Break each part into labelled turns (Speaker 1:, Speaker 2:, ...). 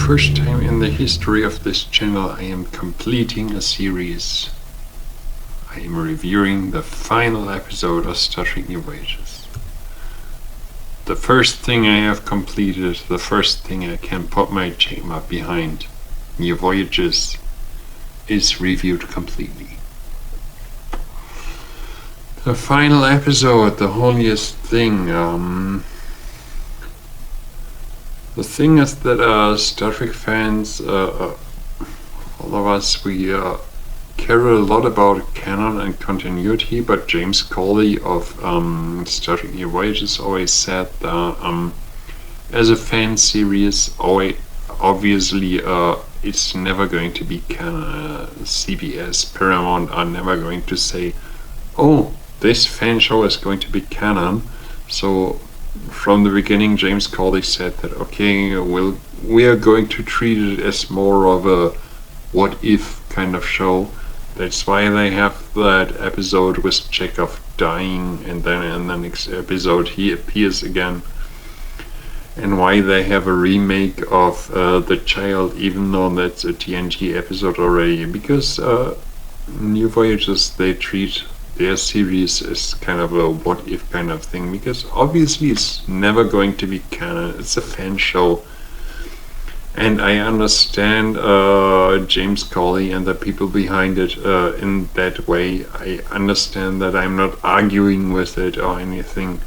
Speaker 1: first time in the history of this channel, I am completing a series. I am reviewing the final episode of Star Trek New Voyages. The first thing I have completed, the first thing I can put my chain up behind, New Voyages, is reviewed completely. The final episode, the holiest thing. The thing is that Star Trek fans, all of us, we care a lot about canon and continuity, but James Cawley of Star Trek New Voyages always said that as a fan series, obviously it's never going to be canon. CBS, Paramount are never going to say, oh, this fan show is going to be canon. So from the beginning, James Cawley said that, okay, we are going to treat it as more of a what-if kind of show. That's why they have that episode with Chekhov dying, and then in the next episode he appears again. And why they have a remake of The Child, even though that's a TNG episode already. Because New Voyages, they treat their series is kind of a what-if kind of thing, because obviously it's never going to be canon. It's a fan show, and I understand James Cawley and the people behind it in that way. I understand that. I'm not arguing with it or anything.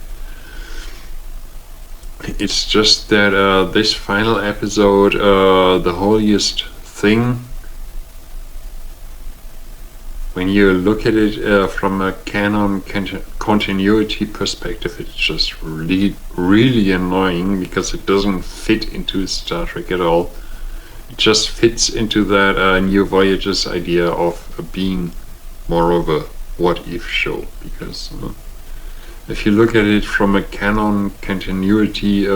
Speaker 1: It's just that this final episode, the holiest thing, when you look at it from a canon continuity perspective, it's just really annoying, because it doesn't fit into Star Trek at all. It just fits into that New Voyages idea of being more of a what-if show. Because if you look at it from a canon continuity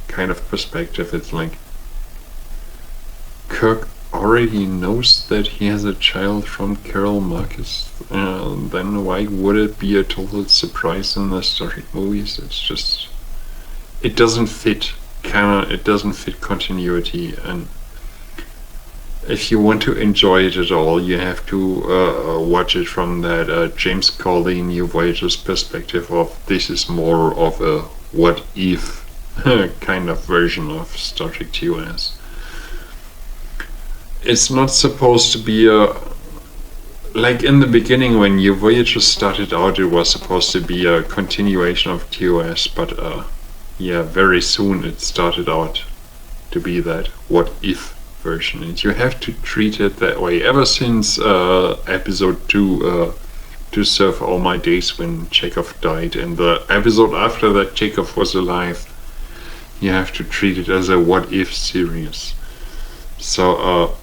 Speaker 1: kind of perspective, it's like Kirk already knows that he has a child from Carol Marcus, then why would it be a total surprise in the Star Trek movies? It's just, it doesn't fit canon, it doesn't fit continuity, and if you want to enjoy it at all, you have to watch it from that James Cawley New Voyages perspective of this is more of a what if kind of version of Star Trek TOS. It's not supposed to be like in the beginning when New Voyages started out, it was supposed to be a continuation of TOS, but yeah, very soon it started out to be that what if version, and you have to treat it that way. Ever since episode 2, To Serve All My Days, when Chekhov died, and the episode after that Chekhov was alive, you have to treat it as a what if series. So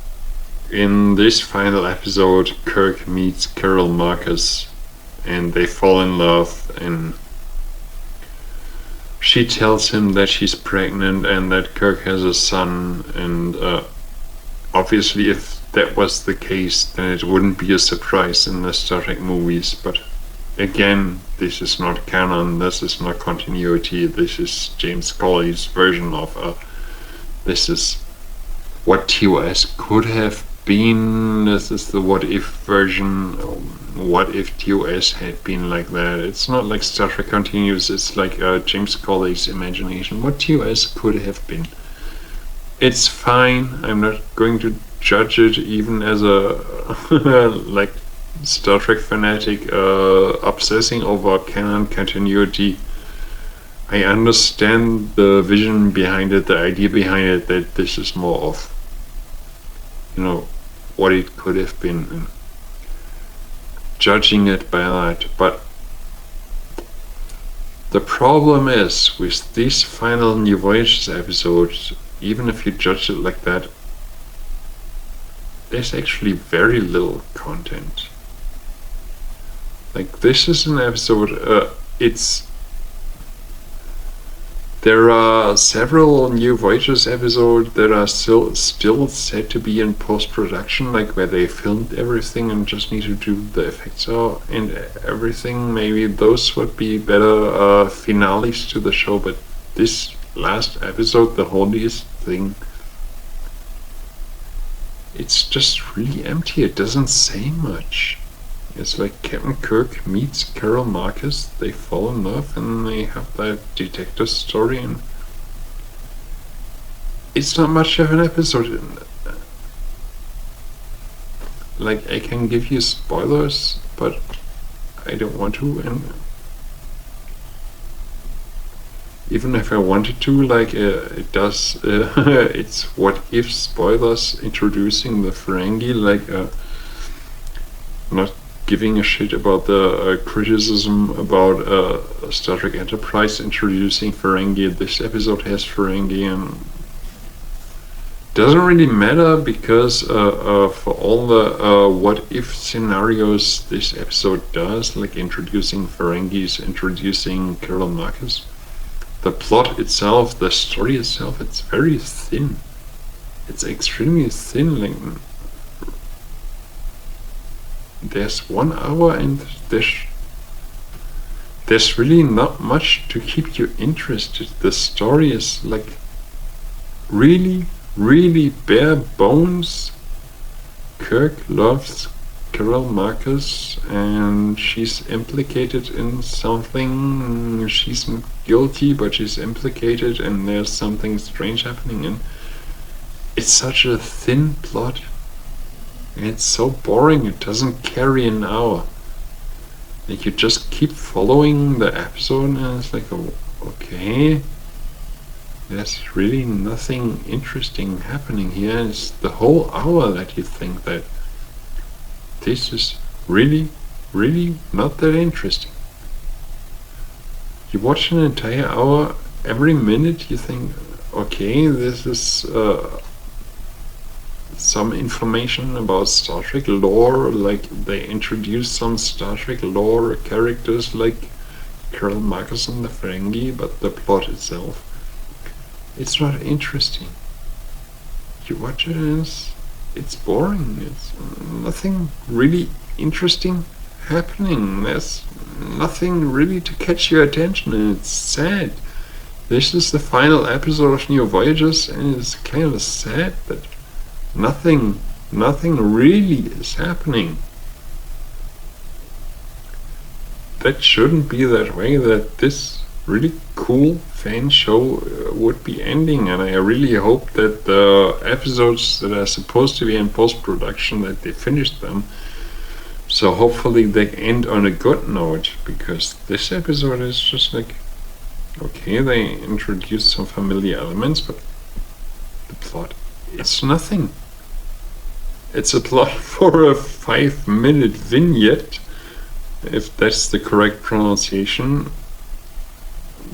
Speaker 1: in this final episode, Kirk meets Carol Marcus and they fall in love, and she tells him that she's pregnant and that Kirk has a son, and obviously if that was the case, then it wouldn't be a surprise in the Star Trek movies. But again, this is not canon, this is not continuity, this is James Cawley's version of this is what TOS could have been. This is the what if version. What if TOS had been like that? It's not like Star Trek continues, it's like James Cawley's imagination, what TOS could have been. It's fine, I'm not going to judge it even as a like Star Trek fanatic obsessing over canon continuity. I understand the vision behind it, the idea behind it, that this is more of, you know, what it could have been, and judging it by that. But the problem is with these final New Voyages episodes, even if you judge it like that, there's actually very little content. Like, this is an episode, there are several New Voyages episodes that are still said to be in post-production, like where they filmed everything and just need to do the effects and everything. Maybe those would be better finales to the show, but this last episode, the holiest thing. It's just really empty. It doesn't say much. It's like Captain Kirk meets Carol Marcus, they fall in love, and they have that detective story, and it's not much of an episode. Like, I can give you spoilers, but I don't want to, and even if I wanted to, like, it does, it's what if spoilers introducing the Ferengi, like, not giving a shit about the criticism about Star Trek Enterprise introducing Ferengi. This episode has Ferengi, and doesn't really matter because for all the what if scenarios this episode does, like introducing Ferengis, introducing Carol Marcus, the plot itself, the story itself, it's very thin. It's extremely thin. Like, there's 1 hour and there's really not much to keep you interested. The story is like really, really bare bones. Kirk loves Carol Marcus and she's implicated in something. She's not guilty, but she's implicated, and there's something strange happening, and it's such a thin plot. And it's so boring, it doesn't carry an hour. Like, you just keep following the episode and it's like, oh, okay, there's really nothing interesting happening here. It's the whole hour that you think that this is really, really not that interesting. You watch an entire hour, every minute you think, okay, this is some information about Star Trek lore, like they introduce some Star Trek lore characters like Carol Marcus and the Ferengi, but the plot itself, it's not interesting. You watch it and it's boring. It's nothing really interesting happening. There's nothing really to catch your attention, and it's sad. This is the final episode of New Voyages, and it's kind of sad that nothing really is happening. That shouldn't be that way, that this really cool fan show would be ending, and I really hope that the episodes that are supposed to be in post-production, that they finish them. So hopefully they end on a good note, because this episode is just like, okay, they introduced some familiar elements, but the plot, it's nothing. It's a plot for a 5-minute vignette, if that's the correct pronunciation,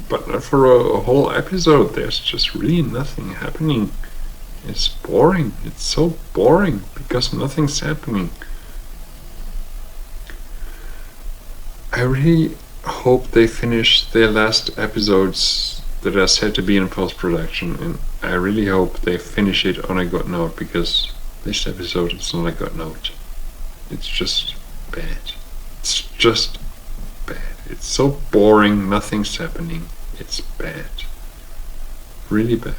Speaker 1: but not for a whole episode. There's just really nothing happening. It's boring. It's so boring because nothing's happening. I really hope they finish their last episodes that are said to be in post-production, and I really hope they finish it on a good note, because this episode is not a good note. It's just bad. It's just bad. It's so boring, nothing's happening. It's bad. Really bad.